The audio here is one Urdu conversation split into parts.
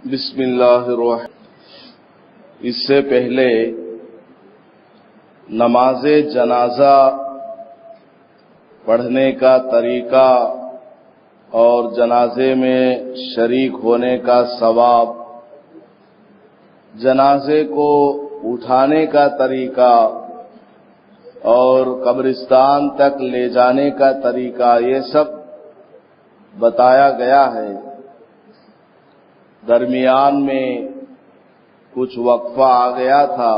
بسم اللہ الرحمن، اس سے پہلے نماز جنازہ پڑھنے کا طریقہ اور جنازے میں شریک ہونے کا ثواب، جنازے کو اٹھانے کا طریقہ اور قبرستان تک لے جانے کا طریقہ، یہ سب بتایا گیا ہے۔ درمیان میں کچھ وقفہ آ گیا تھا،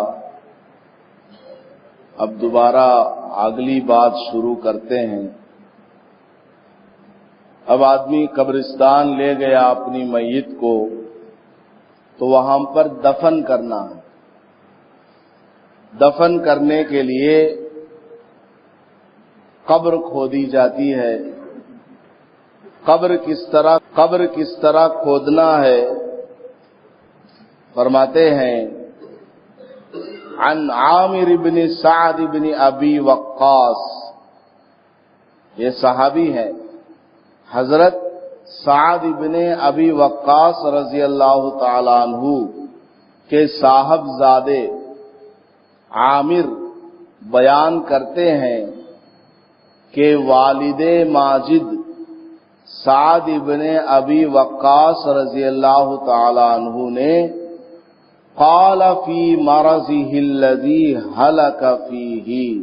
اب دوبارہ اگلی بات شروع کرتے ہیں۔ اب آدمی قبرستان لے گیا اپنی میت کو تو وہاں پر دفن کرنا ہے۔ دفن کرنے کے لیے قبر کھودی جاتی ہے۔ قبر کس طرح کھودنا ہے فرماتے ہیں، عن عامر بن سعد بن ابی وقاص، یہ صحابی ہے، حضرت سعد بن ابی وقاص رضی اللہ تعالی عنہ کے صاحبزادے عامر بیان کرتے ہیں کہ والد ماجد سعد بن ابی وقاص رضی اللہ تعالی عنہ نے قال فی مرضه الذی ہلک فیہ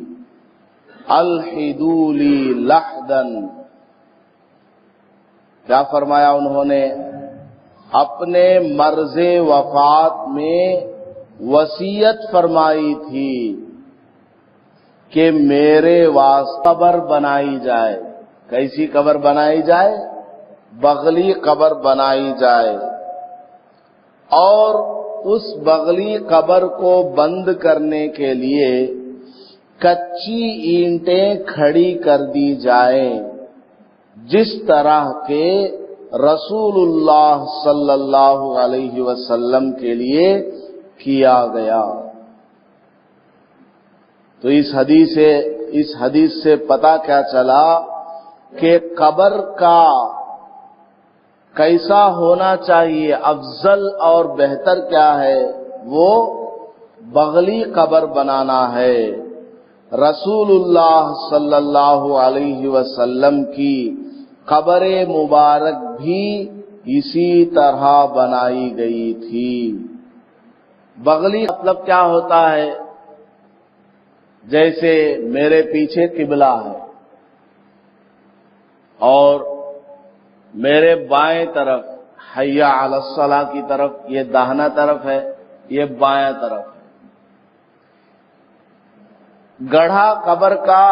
الحدوا لی لحدا، کیا فرمایا انہوں نے؟ اپنے مرض وفات میں وصیت فرمائی تھی کہ میرے واسطے قبر بنائی جائے۔ کیسی قبر بنائی جائے؟ بغلی قبر بنائی جائے، اور اس بغلی قبر کو بند کرنے کے لیے کچی اینٹیں کھڑی کر دی جائیں، جس طرح کے رسول اللہ صلی اللہ علیہ وسلم کے لیے کیا گیا۔ تو اس حدیث سے پتہ کیا چلا کہ قبر کا کیسا ہونا چاہیے، افضل اور بہتر کیا ہے؟ وہ بغلی قبر بنانا ہے۔ رسول اللہ صلی اللہ علیہ وسلم کی قبر مبارک بھی اسی طرح بنائی گئی تھی۔ بغلی مطلب کیا ہوتا ہے؟ جیسے میرے پیچھے قبلہ ہے اور میرے بائیں طرف حی علی الصلاۃ کی طرف یہ داہنا طرف ہے، یہ بائیں طرف ہے۔ گڑھا قبر کا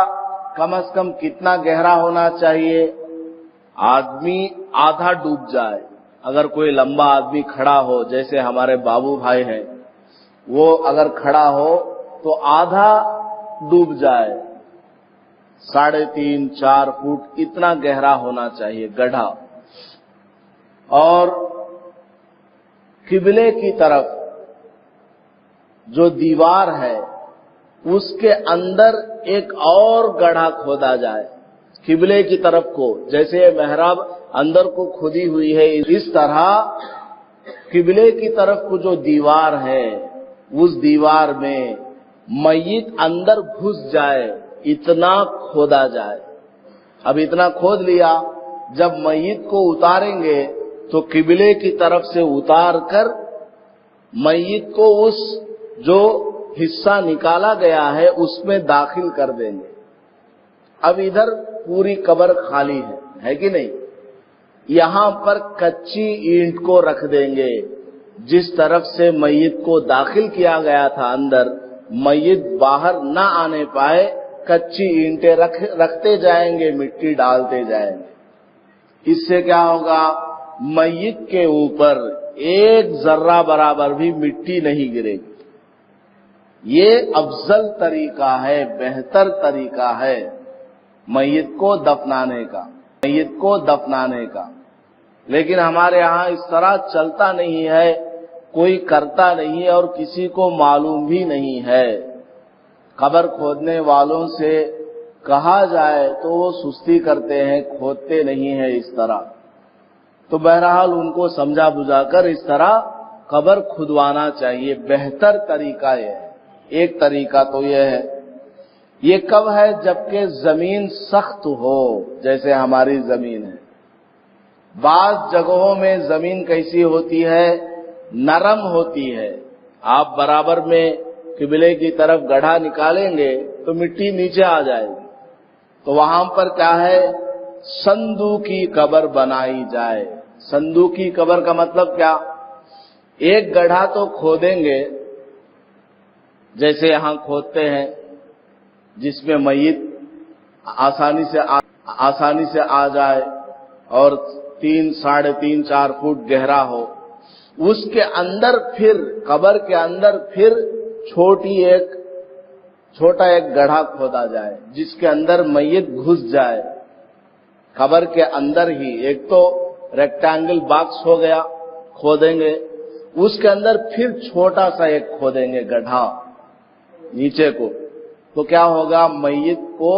کم از کم کتنا گہرا ہونا چاہیے؟ آدمی آدھا ڈوب جائے۔ اگر کوئی لمبا آدمی کھڑا ہو، جیسے ہمارے بابو بھائی ہیں، وہ اگر کھڑا ہو تو آدھا ڈوب جائے، 3.5 4 فٹ اتنا گہرا ہونا چاہیے گڑھا۔ اور قبلے کی طرف جو دیوار ہے اس کے اندر ایک اور گڑھا کھودا جائے قبلے کی طرف کو، جیسے محراب اندر کو کھودی ہوئی ہے، اس طرح قبلے کی طرف کو جو دیوار ہے اس دیوار میں میت اندر گھس جائے، اتنا کھودا جائے۔ اب اتنا کھود لیا، جب میت کو اتاریں گے تو قبلے کی طرف سے اتار کر میت کو اس جو حصہ نکالا گیا ہے اس میں داخل کر دیں گے۔ اب ادھر پوری قبر خالی ہے کہ نہیں؟ یہاں پر کچی اینٹ کو رکھ دیں گے، جس طرف سے میت کو داخل کیا گیا تھا اندر، میت باہر نہ آنے پائے، کچی اینٹیں رکھتے جائیں گے، مٹی ڈالتے جائیں گے۔ اس سے کیا ہوگا؟ میت کے اوپر ایک ذرہ برابر بھی مٹی نہیں گرے گی۔ یہ افضل طریقہ ہے، بہتر طریقہ ہے میت کو دفنانے کا۔ لیکن ہمارے ہاں اس طرح چلتا نہیں ہے، کوئی کرتا نہیں ہے اور کسی کو معلوم بھی نہیں ہے۔ قبر کھودنے والوں سے کہا جائے تو وہ سستی کرتے ہیں، کھودتے نہیں ہیں اس طرح۔ تو بہرحال ان کو سمجھا بجھا کر اس طرح قبر کھدوانا چاہیے، بہتر طریقہ یہ ہے۔ ایک طریقہ تو یہ ہے، یہ کب ہے؟ جبکہ زمین سخت ہو، جیسے ہماری زمین ہے۔ بعض جگہوں میں زمین کیسی ہوتی ہے؟ نرم ہوتی ہے، آپ برابر میں قبلے کی طرف گڑھا نکالیں گے تو مٹی نیچے آ جائے گی، تو وہاں پر کیا ہے؟ صندوقی قبر بنائی جائے۔ صندوقی قبر کا مطلب کیا؟ ایک گڑھا تو کھودیں گے جیسے یہاں کھودتے ہیں، جس میں میت آسانی سے آ جائے اور 3، 3.5، 4 فٹ گہرا ہو۔ اس کے اندر پھر قبر کے اندر پھر چھوٹا ایک گڑھا کھودا جائے جس کے اندر میت گھس جائے۔ قبر کے اندر ہی ایک تو ریکٹینگل باکس ہو گیا، کھودیں گے، اس کے اندر پھر چھوٹا سا ایک کھودیں گے گڑھا نیچے کو، تو کیا ہوگا؟ میت کو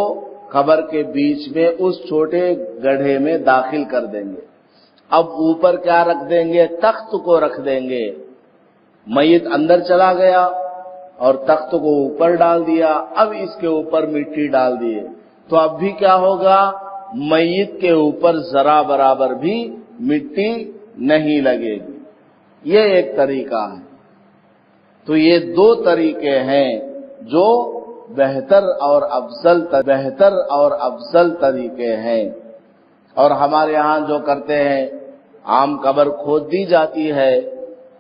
قبر کے بیچ میں اس چھوٹے گڑھے میں داخل کر دیں گے۔ اب اوپر کیا رکھ دیں گے؟ تخت کو رکھ دیں گے۔ میت اندر چلا گیا اور تخت کو اوپر ڈال دیا، اب اس کے اوپر مٹی ڈال دیے، تو اب بھی کیا ہوگا؟ میت کے اوپر ذرا برابر بھی مٹی نہیں لگے گی۔ یہ ایک طریقہ ہے۔ تو یہ 2 طریقے ہیں جو بہتر اور افضل طریقے ہیں۔ اور ہمارے یہاں جو کرتے ہیں، عام قبر کھود دی جاتی ہے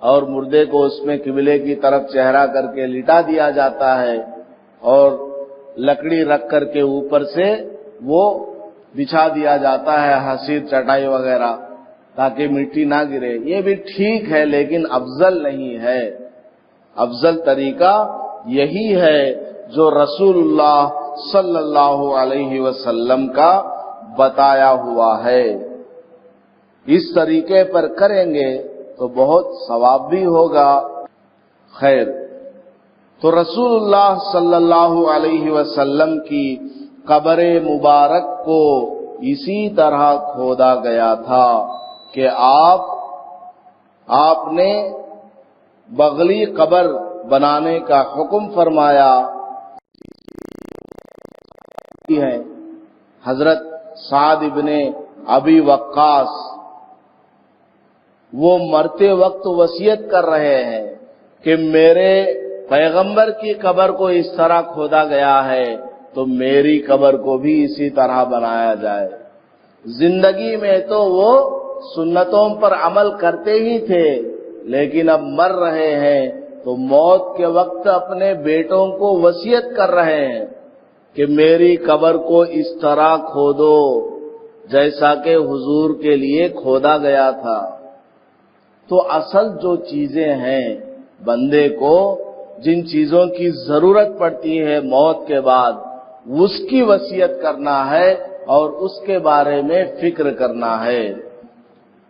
اور مردے کو اس میں قبلے کی طرف چہرہ کر کے لٹا دیا جاتا ہے اور لکڑی رکھ کر کے اوپر سے وہ بچھا دیا جاتا ہے، حصیر چٹائی وغیرہ، تاکہ مٹی نہ گرے۔ یہ بھی ٹھیک ہے لیکن افضل نہیں ہے۔ افضل طریقہ یہی ہے جو رسول اللہ صلی اللہ علیہ وسلم کا بتایا ہوا ہے۔ اس طریقے پر کریں گے تو بہت ثواب بھی ہوگا۔ خیر، تو رسول اللہ صلی اللہ علیہ وسلم کی قبر مبارک کو اسی طرح کھودا گیا تھا کہ آپ نے بغلی قبر بنانے کا حکم فرمایا ہے۔ حضرت سعد ابن ابی وقاص وہ مرتے وقت وصیت کر رہے ہیں کہ میرے پیغمبر کی قبر کو اس طرح کھودا گیا ہے تو میری قبر کو بھی اسی طرح بنایا جائے۔ زندگی میں تو وہ سنتوں پر عمل کرتے ہی تھے، لیکن اب مر رہے ہیں تو موت کے وقت اپنے بیٹوں کو وصیت کر رہے ہیں کہ میری قبر کو اس طرح کھودو جیسا کہ حضور کے لیے کھودا گیا تھا۔ تو اصل جو چیزیں ہیں، بندے کو جن چیزوں کی ضرورت پڑتی ہے موت کے بعد، اس کی وصیت کرنا ہے اور اس کے بارے میں فکر کرنا ہے۔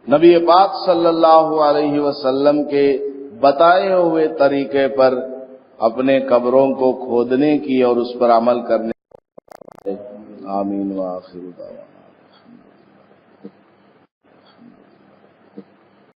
نبی پاک صلی اللہ علیہ وسلم کے بتائے ہوئے طریقے پر اپنے قبروں کو کھودنے کی اور اس پر عمل کرنے کی۔ آمین وآخر دعوانا۔